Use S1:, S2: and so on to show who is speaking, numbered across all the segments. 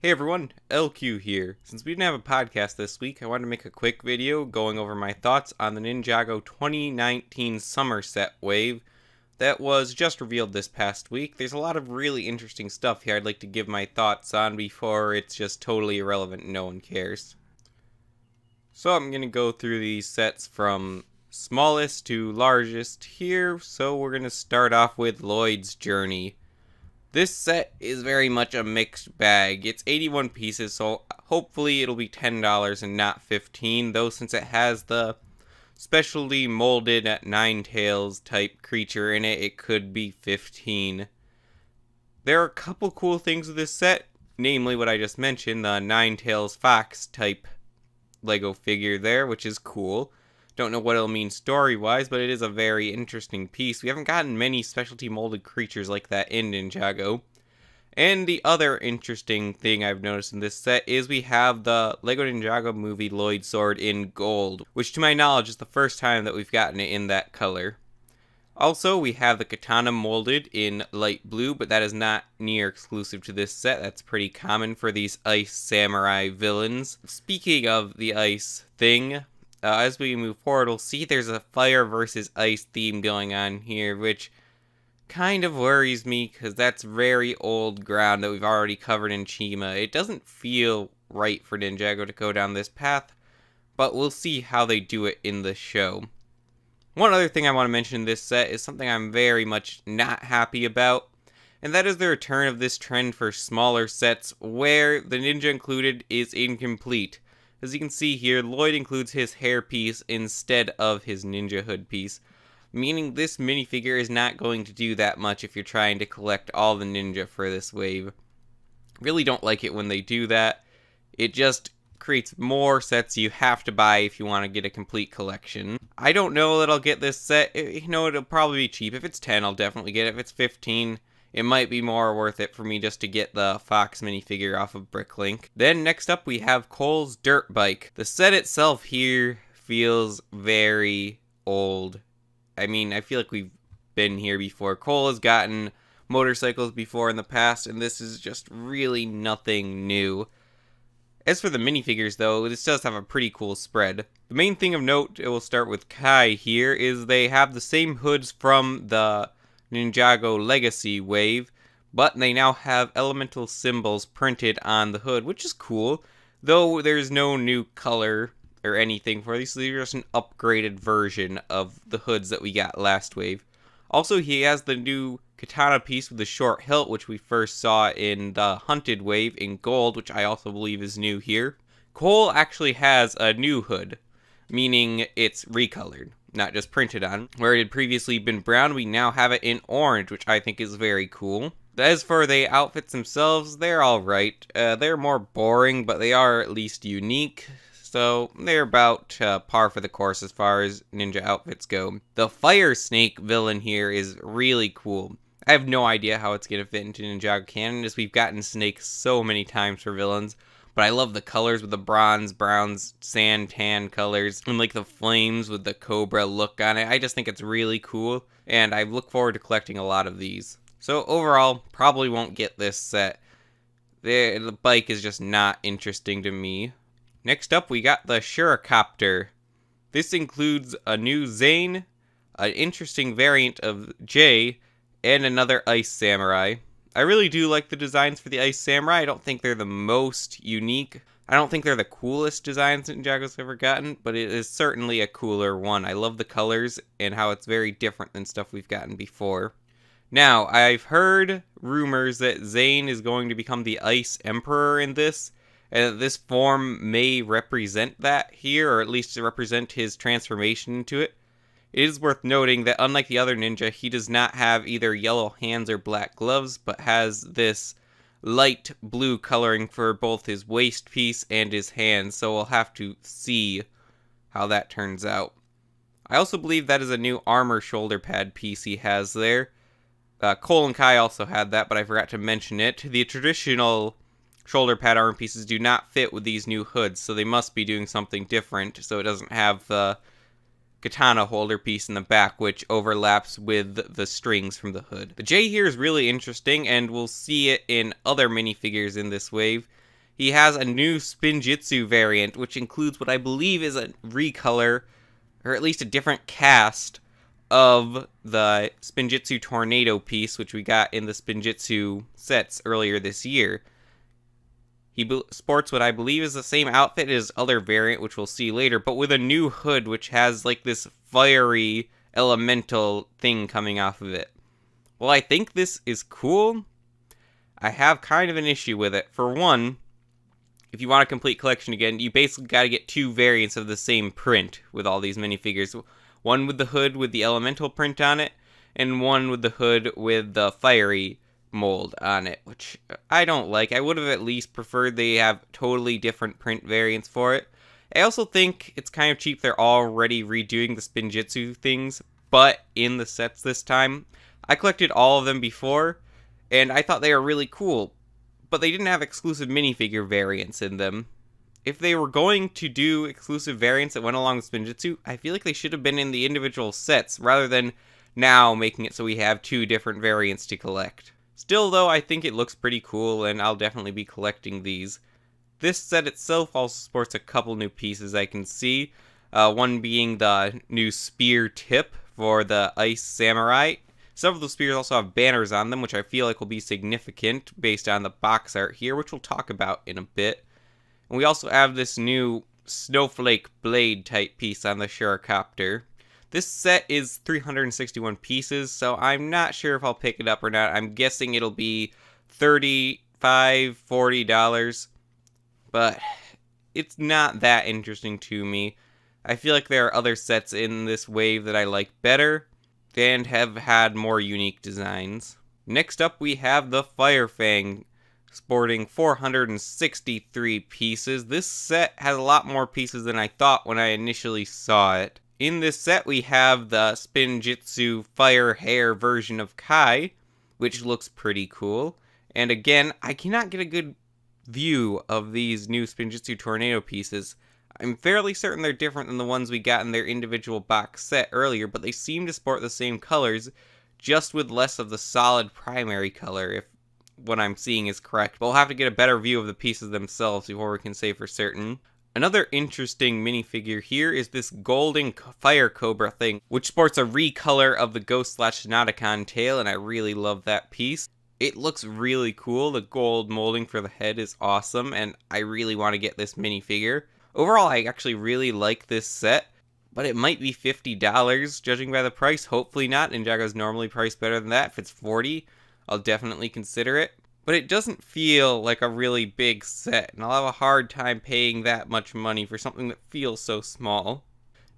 S1: Hey everyone, LQ here. Since we didn't have a podcast this week, I wanted to make a quick video going over my thoughts on the Ninjago 2019 Summer Set Wave that was just revealed this past week. There's a lot of really interesting stuff here I'd like to give my thoughts on before it's just totally irrelevant and no one cares. So I'm going to go through these sets from smallest to largest here, so we're going to start off with Lloyd's Journey. This set is very much a mixed bag. It's 81 pieces, so hopefully it'll be $10 and not $15, though since it has the specially molded Ninetales type creature in it, it could be $15. There are a couple cool things with this set, namely what I just mentioned, the Ninetales Fox type Lego figure there, which is cool. Don't know what it'll mean story-wise, but it is a very interesting piece. We haven't gotten many specialty molded creatures like that in Ninjago. And the other interesting thing I've noticed in this set is we have the Lego Ninjago movie Lloyd Sword in gold, which to my knowledge is the first time that we've gotten it in that color. Also, we have the katana molded in light blue, but that is not near exclusive to this set. That's pretty common for these ice samurai villains. Speaking of the ice thing, as we move forward, we'll see there's a fire versus ice theme going on here, which kind of worries me because that's very old ground that we've already covered in Chima. It doesn't feel right for Ninjago to go down this path, but we'll see how they do it in the show. One other thing I want to mention in this set is something I'm very much not happy about, and that is the return of this trend for smaller sets where the ninja included is incomplete. As you can see here, Lloyd includes his hair piece instead of his ninja hood piece, meaning this minifigure is not going to do that much if you're trying to collect all the ninja for this wave. Really don't like it when they do that. It just creates more sets you have to buy if you want to get a complete collection. I don't know that I'll get this set. It'll probably be cheap. If it's 10, I'll definitely get it. If it's 15, it might be more worth it for me just to get the Fox minifigure off of Bricklink. Then next up we have Cole's Dirt Bike. The set itself here feels very old. I mean, I feel like we've been here before. Cole has gotten motorcycles before in the past, and this is just really nothing new. As for the minifigures though, this does have a pretty cool spread. The main thing of note, it will start with Kai here, is they have the same hoods from the Ninjago Legacy wave, but they now have elemental symbols printed on the hood, which is cool, though there's no new color or anything for these, so they're just an upgraded version of the hoods that we got last wave. Also, he has the new katana piece with the short hilt, which we first saw in the Hunted wave in gold, which I also believe is new here. Cole actually has a new hood, meaning it's recolored, not just printed on. Where it had previously been brown, we now have it in orange, which I think is very cool. As for the outfits themselves, they're alright. They're more boring, but they are at least unique. So they're about par for the course as far as ninja outfits go. The Fire Snake villain here is really cool. I have no idea how it's going to fit into Ninjago canon, as we've gotten snakes so many times for villains. But I love the colors with the bronze, browns, sand, tan colors, and like the flames with the cobra look on it. I just think it's really cool, and I look forward to collecting a lot of these. So overall, probably won't get this set. The bike is just not interesting to me. Next up, we got the Shuricopter. This includes a new Zane, an interesting variant of Jay, and another Ice Samurai. I really do like the designs for the Ice Samurai. I don't think they're the most unique. I don't think they're the coolest designs that Ninjago's ever gotten, but it is certainly a cooler one. I love the colors and how it's very different than stuff we've gotten before. Now, I've heard rumors that Zane is going to become the Ice Emperor in this, and this form may represent that here, or at least represent his transformation into it. It is worth noting that unlike the other ninja, he does not have either yellow hands or black gloves, but has this light blue coloring for both his waist piece and his hands, so we'll have to see how that turns out. I also believe that is a new armor shoulder pad piece he has there. Cole and Kai also had that, but I forgot to mention it. The traditional shoulder pad armor pieces do not fit with these new hoods, so they must be doing something different, so it doesn't have the katana holder piece in the back, which overlaps with the strings from the hood. The J here is really interesting, and we'll see it in other minifigures in this wave. he has a new Spinjitzu variant, which includes what I believe is a recolor, or at least a different cast, of the Spinjitzu Tornado piece, which we got in the Spinjitzu sets earlier this year. He sports what I believe is the same outfit as other variant, which we'll see later, but with a new hood, which has like this fiery elemental thing coming off of it. Well, I think this is cool. I have kind of an issue with it. For one, if you want a complete collection again, you basically got to get two variants of the same print with all these minifigures. One with the hood with the elemental print on it, and one with the hood with the fiery mold on it, which I don't like. I would have at least preferred they have totally different print variants for it. I also think it's kind of cheap they're already redoing the Spinjitzu things, but in the sets this time. I collected all of them before, and I thought they were really cool, but they didn't have exclusive minifigure variants in them. If they were going to do exclusive variants that went along with Spinjitzu, I feel like they should have been in the individual sets, rather than now making it so we have two different variants to collect. Still though, I think it looks pretty cool, and I'll definitely be collecting these. This set itself also sports a couple new pieces I can see, one being the new spear tip for the Ice Samurai. Several of the spears also have banners on them, which I feel like will be significant based on the box art here, which we'll talk about in a bit. And we also have this new snowflake blade type piece on the Shuricopter. This set is 361 pieces, so I'm not sure if I'll pick it up or not. I'm guessing it'll be $35, $40, but it's not that interesting to me. I feel like there are other sets in this wave that I like better and have had more unique designs. Next up we have the Firefang, sporting 463 pieces. This set has a lot more pieces than I thought when I initially saw it. In this set we have the Spinjitzu Fire Hair version of Kai, which looks pretty cool. And again, I cannot get a good view of these new Spinjitzu Tornado pieces. I'm fairly certain they're different than the ones we got in their individual box set earlier, but they seem to sport the same colors, just with less of the solid primary color, if what I'm seeing is correct. But we'll have to get a better view of the pieces themselves before we can say for certain. Another interesting minifigure here is this golden fire cobra thing, which sports a recolor of the Ghost/Nauticon tail, and I really love that piece. It looks really cool. The gold molding for the head is awesome, and I really want to get this minifigure. Overall, I actually really like this set, but it might be $50, judging by the price. Hopefully not. Ninjago's normally priced better than that. If it's $40, I'll definitely consider it. But it doesn't feel like a really big set, and I'll have a hard time paying that much money for something that feels so small.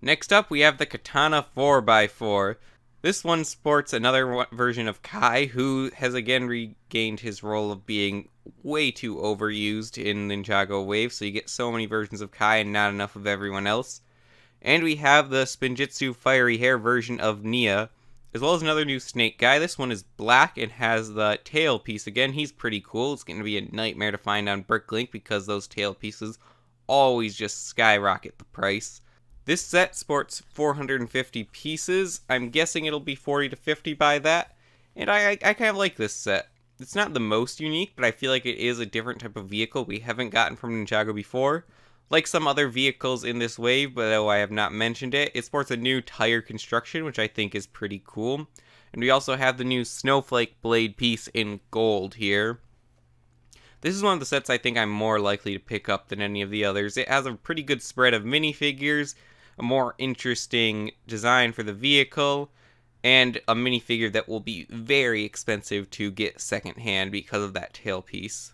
S1: Next up, we have the Katana 4x4. This one sports another version of Kai, who has again regained his role of being way too overused in Ninjago Wave, so you get so many versions of Kai and not enough of everyone else. And we have the Spinjitzu Fiery Hair version of Nia, as well as another new snake guy. This one is black and has the tail piece again. He's pretty cool. It's going to be a nightmare to find on Bricklink because those tail pieces always just skyrocket the price. This set sports 450 pieces. I'm guessing it'll be 40 to 50 by that. And I kind of like this set. It's not the most unique, but I feel like it is a different type of vehicle we haven't gotten from Ninjago before. Like some other vehicles in this wave, but though I have not mentioned it, it sports a new tire construction, which I think is pretty cool. And we also have the new snowflake blade piece in gold here. This is one of the sets I think I'm more likely to pick up than any of the others. It has a pretty good spread of minifigures, a more interesting design for the vehicle, and a minifigure that will be very expensive to get secondhand because of that tail piece.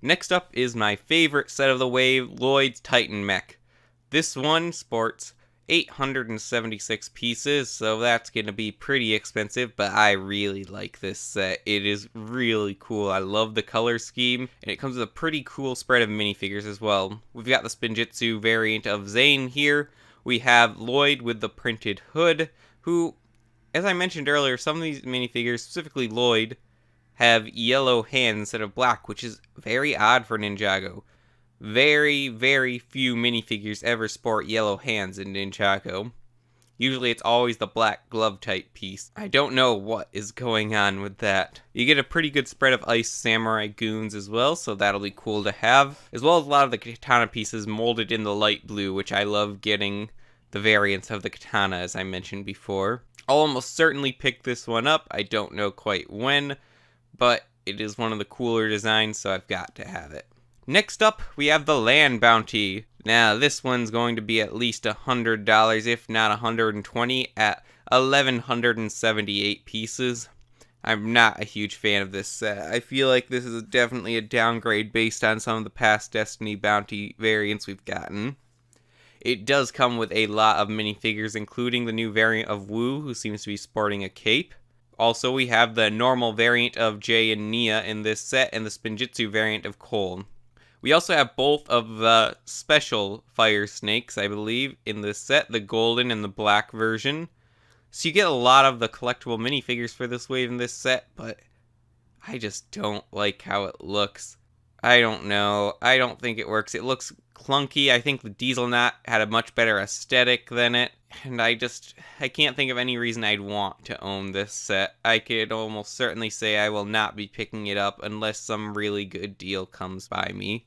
S1: Next up is my favorite set of the wave, Lloyd's Titan Mech. This one sports 876 pieces, so that's going to be pretty expensive, but I really like this set. It is really cool. I love the color scheme, and it comes with a pretty cool spread of minifigures as well. We've got the Spinjitzu variant of Zane here. We have Lloyd with the printed hood, who, as I mentioned earlier, some of these minifigures, specifically Lloyd, have yellow hands instead of black, which is very odd for Ninjago. Very, very few minifigures ever sport yellow hands in Ninjago. Usually it's always the black glove type piece. I don't know what is going on with that. You get a pretty good spread of ice samurai goons as well, so that'll be cool to have. As well as a lot of the katana pieces molded in the light blue, which I love getting the variants of the katana, as I mentioned before. I'll almost certainly pick this one up. I don't know quite when, but it is one of the cooler designs, so I've got to have it. Next up, we have the Land Bounty. Now, this one's going to be at least $100, if not $120, at 1,178 pieces. I'm not a huge fan of this set. I feel like this is definitely a downgrade based on some of the past Destiny Bounty variants we've gotten. It does come with a lot of minifigures, including the new variant of Wu, who seems to be sporting a cape. Also, we have the normal variant of Jay and Nia in this set, and the Spinjitzu variant of Cole. We also have both of the special fire snakes, I believe, in this set, the golden and the black version. So you get a lot of the collectible minifigures for this wave in this set, but I just don't like how it looks. I don't know. I don't think it works. It looks clunky. I think the Diesel Knot had a much better aesthetic than it, and I can't think of any reason I'd want to own this set. I could almost certainly say I will not be picking it up unless some really good deal comes by me.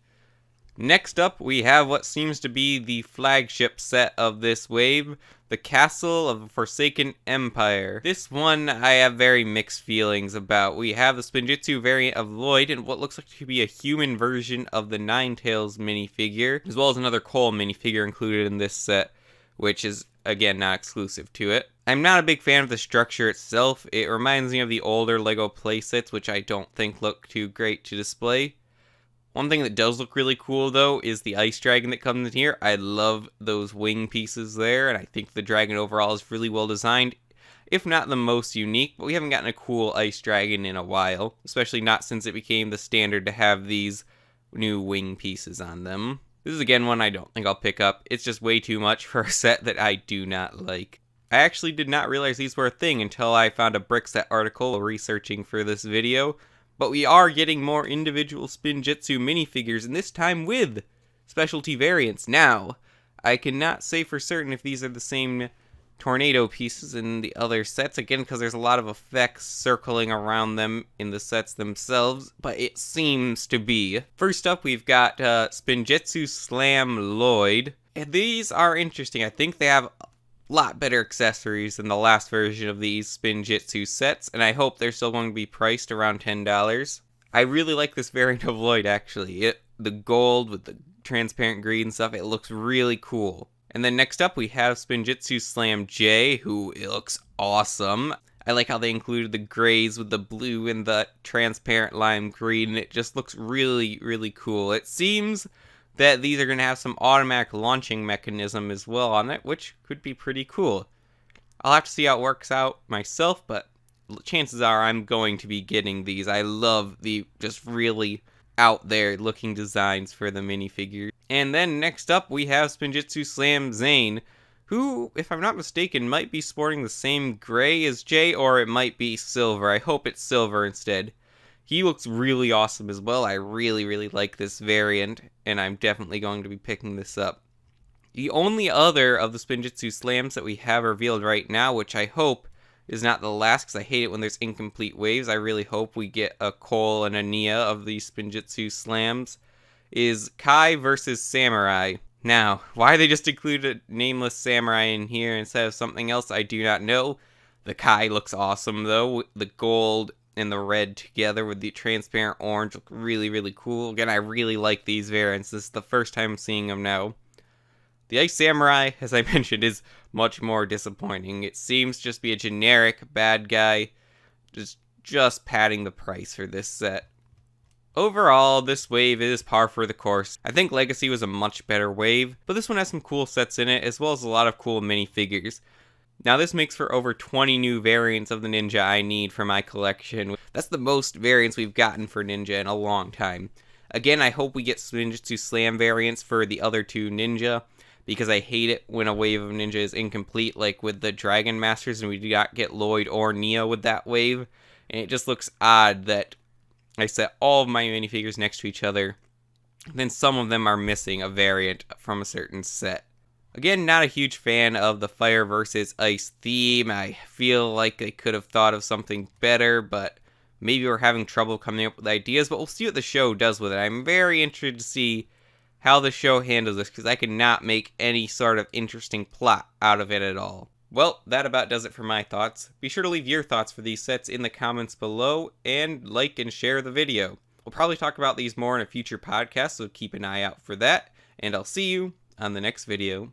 S1: Next up, we have what seems to be the flagship set of this wave, the Castle of the Forsaken Empire. This one I have very mixed feelings about. We have the Spinjitzu variant of Lloyd and what looks like to be a human version of the Ninetales minifigure, as well as another Cole minifigure included in this set, which is, again, not exclusive to it. I'm not a big fan of the structure itself. It reminds me of the older LEGO playsets, which I don't think look too great to display. One thing that does look really cool, though, is the ice dragon that comes in here. I love those wing pieces there, and I think the dragon overall is really well designed, if not the most unique, but we haven't gotten a cool ice dragon in a while, especially not since it became the standard to have these new wing pieces on them. This is, again, one I don't think I'll pick up. It's just way too much for a set that I do not like. I actually did not realize these were a thing until I found a Brickset article researching for this video. But we are getting more individual Spinjitzu minifigures, and this time with specialty variants. Now, I cannot say for certain if these are the same tornado pieces in the other sets, again, because there's a lot of effects circling around them in the sets themselves, but it seems to be. First up, we've got Spinjitzu Slam Lloyd, and these are interesting. I think they have lot better accessories than the last version of these Spinjitzu sets, and I hope they're still going to be priced around $10. I really like this variant of Lloyd, actually. The gold with the transparent green stuff, it looks really cool. And then next up we have Spinjitzu Slam J, who it looks awesome. I like how they included the grays with the blue and the transparent lime green, and it just looks really, really cool. It seems that these are going to have some automatic launching mechanism as well on it, which could be pretty cool. I'll have to see how it works out myself, but chances are I'm going to be getting these. I love the just really out there looking designs for the minifigures. And then next up we have Spinjitzu Slam Zane, who, if I'm not mistaken, might be sporting the same gray as Jay, or it might be silver. I hope it's silver instead. He looks really awesome as well. I really, really like this variant, and I'm definitely going to be picking this up. The only other of the Spinjitzu Slams that we have revealed right now, which I hope is not the last, because I hate it when there's incomplete waves. I really hope we get a Cole and a Nia of these Spinjitzu Slams, is Kai versus Samurai. Now, why they just included a nameless samurai in here instead of something else, I do not know. The Kai looks awesome, though. The gold and the red together with the transparent orange look really, really cool. Again, I really like these variants. This is the first time I'm seeing them now. The Ice Samurai, as I mentioned, is much more disappointing. It seems to just be a generic bad guy, just padding the price for this set. Overall, this wave is par for the course. I think Legacy was a much better wave, but this one has some cool sets in it, as well as a lot of cool minifigures. Now this makes for over 20 new variants of the Ninja I need for my collection. That's the most variants we've gotten for Ninja in a long time. Again, I hope we get Spinjitzu Slam variants for the other two Ninja, because I hate it when a wave of Ninja is incomplete, like with the Dragon Masters, and we do not get Lloyd or Nia with that wave. And it just looks odd that I set all of my minifigures next to each other, then some of them are missing a variant from a certain set. Again, not a huge fan of the fire versus ice theme. I feel like they could have thought of something better, but maybe we're having trouble coming up with ideas, but we'll see what the show does with it. I'm very interested to see how the show handles this, because I cannot make any sort of interesting plot out of it at all. Well, that about does it for my thoughts. Be sure to leave your thoughts for these sets in the comments below, and like and share the video. We'll probably talk about these more in a future podcast, so keep an eye out for that, and I'll see you on the next video.